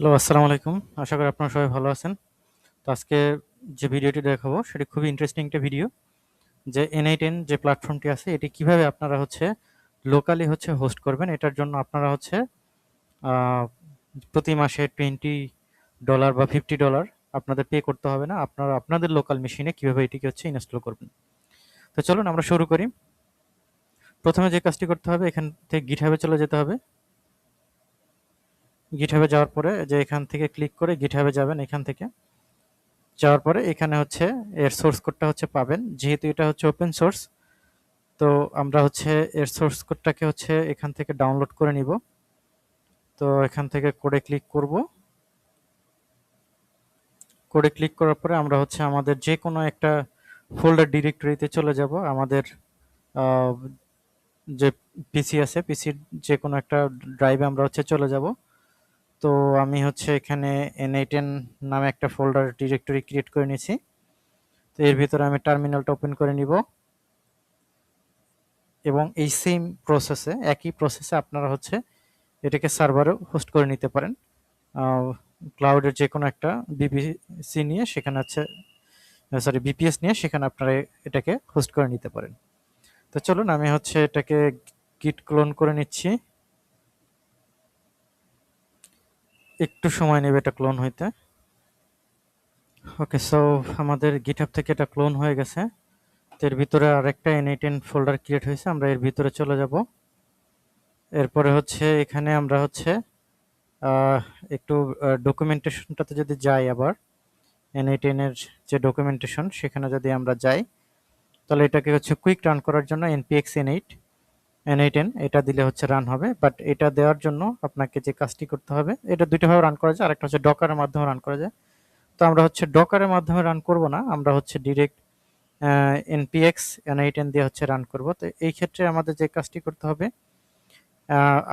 Hello, আসসালামু আলাইকুম। আশা করি আপনারা সবাই ভালো আছেন। তো আজকে যে ভিডিওটি দেখাবো সেটি খুবই ইন্টারেস্টিং একটা ভিডিও। যে N8N যে প্ল্যাটফর্মটি আছে এটি কিভাবে আপনারা লোকালি হোস্ট করবেন। এটার জন্য আপনারা আ প্রতি মাসে $20 বা $50 আপনাদের পে করতে হবে না। আপনারা আপনাদের লোকাল মেশিনে কিভাবে এটিকে ইনস্টল করবেন। তো চলুন আমরা শুরু করি। প্রথমে যে কাজটি করতে হবে, এখান থেকে GitHub এ চলে যেতে হবে। GitHub এ যাওয়ার পরে যে এখান থেকে ক্লিক করে GitHub এ যাবেন। এখান থেকে যাওয়ার পরে এখানে এর সোর্স কোডটা পাবেন। যেহেতু এটা ওপেন সোর্স, তো আমরা এর সোর্স কোডটাকে এখান থেকে ডাউনলোড করে নিব। তো এখান থেকে কোডে ক্লিক করব। কোডে ক্লিক করার পরে আমরা আমাদের যে কোনো একটা ফোল্ডার ডিরেক্টরিতে চলে যাব। আমাদের আহ, যে পিসি আছে, পিসির যে কোনো একটা ড্রাইভে আমরা চলে যাব। তো আমি এখানে N8N নামে একটা ফোল্ডার ডিরেক্টরি ক্রিয়েট করে নিয়েছি। তো এর ভিতরে আমি টার্মিনালটা ওপেন করে নিব এবং এই সেম প্রসেসে, একই প্রসেসে আপনারা এটাকে সার্ভারেও হোস্ট করে নিতে পারেন। ক্লাউডের যে কোনো একটা বিপিসি নিয়ে সেখানে বিপিএস নিয়ে সেখানে আপনারা এটাকে হোস্ট করে নিতে পারেন। তো চলুন আমি এটাকে গিট ক্লোন করে নিচ্ছি। একটু সময় নেবে এটা ক্লোন হইতে। ওকে, সো আমাদের গিটহাব থেকে এটা ক্লোন হয়ে গেছে। তো এর ভিতরে আরেকটা N8N ফোল্ডার ক্রিয়েট হয়েছে, আমরা এর ভিতরে চলে যাব। এরপরে এখানে আমরা আহ, একটু ডকুমেন্টেশনটাতে যদি যাই, আবার N8N এর যে ডকুমেন্টেশন সেখানে যদি আমরা যাই, তাহলে এটাকে কুইক রান করার জন্য npx n8n এটা দিলে রান হবে। বাট এটা দেওয়ার জন্য আপনাকে যে কাজটি করতে হবে, এটা দুইটাভাবে রান করা যায়, আরেকটা ডকারের মাধ্যমে রান করা যায়। তো আমরা ডকারের মাধ্যমে রান করব না, আমরা ডিরেক্ট npx n8n দিয়ে রান করব। তো এই ক্ষেত্রে আমাদের যে কাজটি করতে হবে,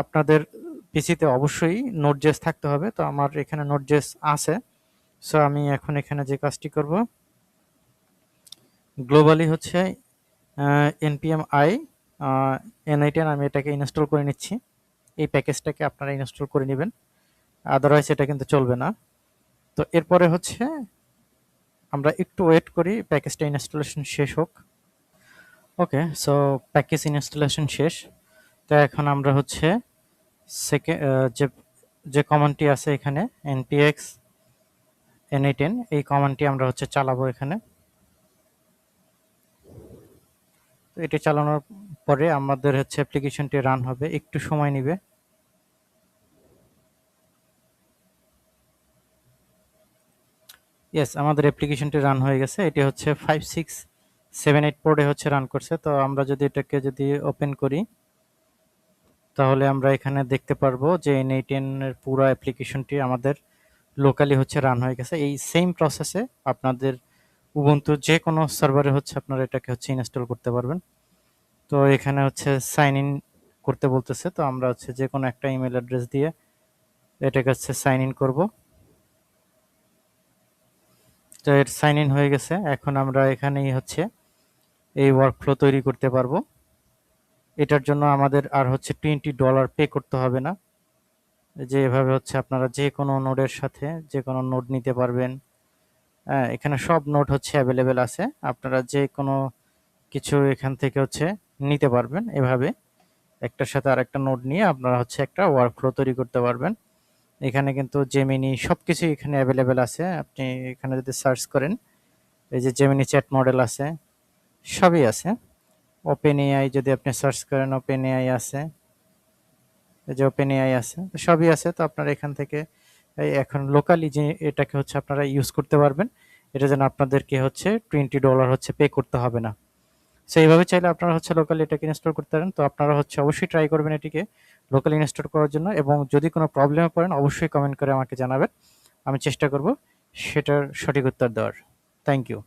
আপনাদের পিসিতে অবশ্যই নোড.js থাকতে হবে। তো আমার এখানে নোড.js আছে। সো আমি এখন এখানে যে কাজটি করব, গ্লোবালি npm i n8n আমি এটাকে ইনস্টল করে নিচ্ছি। এই প্যাকেজটাকে আপনারা ইনস্টল করে নেবেন, আদারওয়াইজ এটা কিন্তু চলবে না। তো এরপরে আমরা একটু ওয়েট করি প্যাকেজটা ইনস্টলেশন শেষ হোক। ওকে, সো প্যাকেজ ইনস্টলেশন শেষ। তো এখন আমরা যে যে কমান্ডটি আছে এখানে npx n8n, এই কমান্ডটি আমরা চালাবো এখানে। তো এটি চালানোর পরে আমাদের অ্যাপ্লিকেশনটি রান হবে, একটু সময় নেবে। ইয়েস, আমাদের অ্যাপ্লিকেশনটি রান হয়ে গেছে। এটি 5678 পোর্টে রান করছে। তো আমরা যদি এটাকে ওপেন করি, তাহলে আমরা এখানে দেখতে পারবো যে N8N এর পুরো অ্যাপ্লিকেশনটি আমাদের লোকালি রান হয়ে গেছে। এই সেম প্রসেসে আপনাদের উবুন্টু যে কোনো সার্ভারে আপনারা এটাকে ইনস্টল করতে পারবেন। তো এখানে সাইন ইন করতে বলতেছে। তো আমরা যে কোনো একটা ইমেল অ্যাড্রেস দিয়ে এটাকে সাইন ইন করব। তো এর সাইন ইন হয়ে গেছে। এখন আমরা এখানেই এই ওয়ার্কফ্লো তৈরি করতে পারবো। এটার জন্য আমাদের আর $20 পে করতে হবে না। যে এভাবে আপনারা যে কোনো নোডের সাথে যে কোনো নোড নিতে পারবেন। এখানে সব নোড অ্যাভেলেবেল আছে, আপনারা যে কোনো কিছু এখান থেকে নিতে পারবেন। এভাবে একটার সাথে আরেকটা নোড নিয়ে আপনারা একটা ওয়ার্কফ্লো তৈরি করতে পারবেন। এখানে কিন্তু জেমিনি সবকিছু এখানে অ্যাভেলেবেল আছে। আপনি এখানে যদি সার্চ করেন, এই যে জেমিনি চ্যাট মডেল আছে, সবই আছে। ওপেন এআই যদি আপনি সার্চ করেন, ওপেন এআই আছে, এই যে ওপেন এআই আছে, তো সবই আছে। তো আপনারা এখান থেকে এখন লোকালি যে এটাকে আপনারা ইউজ করতে পারবেন। এটা যেন আপনাদেরকে $20 পে করতে হবে না। সো এইভাবে চাইলে আপনারা লোকালি এটাকে ইনস্টল করতে পারেন। তো আপনারা অবশ্যই ট্রাই করবেন এটিকে লোকালি ইনস্টল করার জন্য, এবং যদি কোনো প্রবলেমে পড়েন অবশ্যই কমেন্ট করে আমাকে জানাবেন। আমি চেষ্টা করব সেটার সঠিক উত্তর দেওয়ার। Thank you.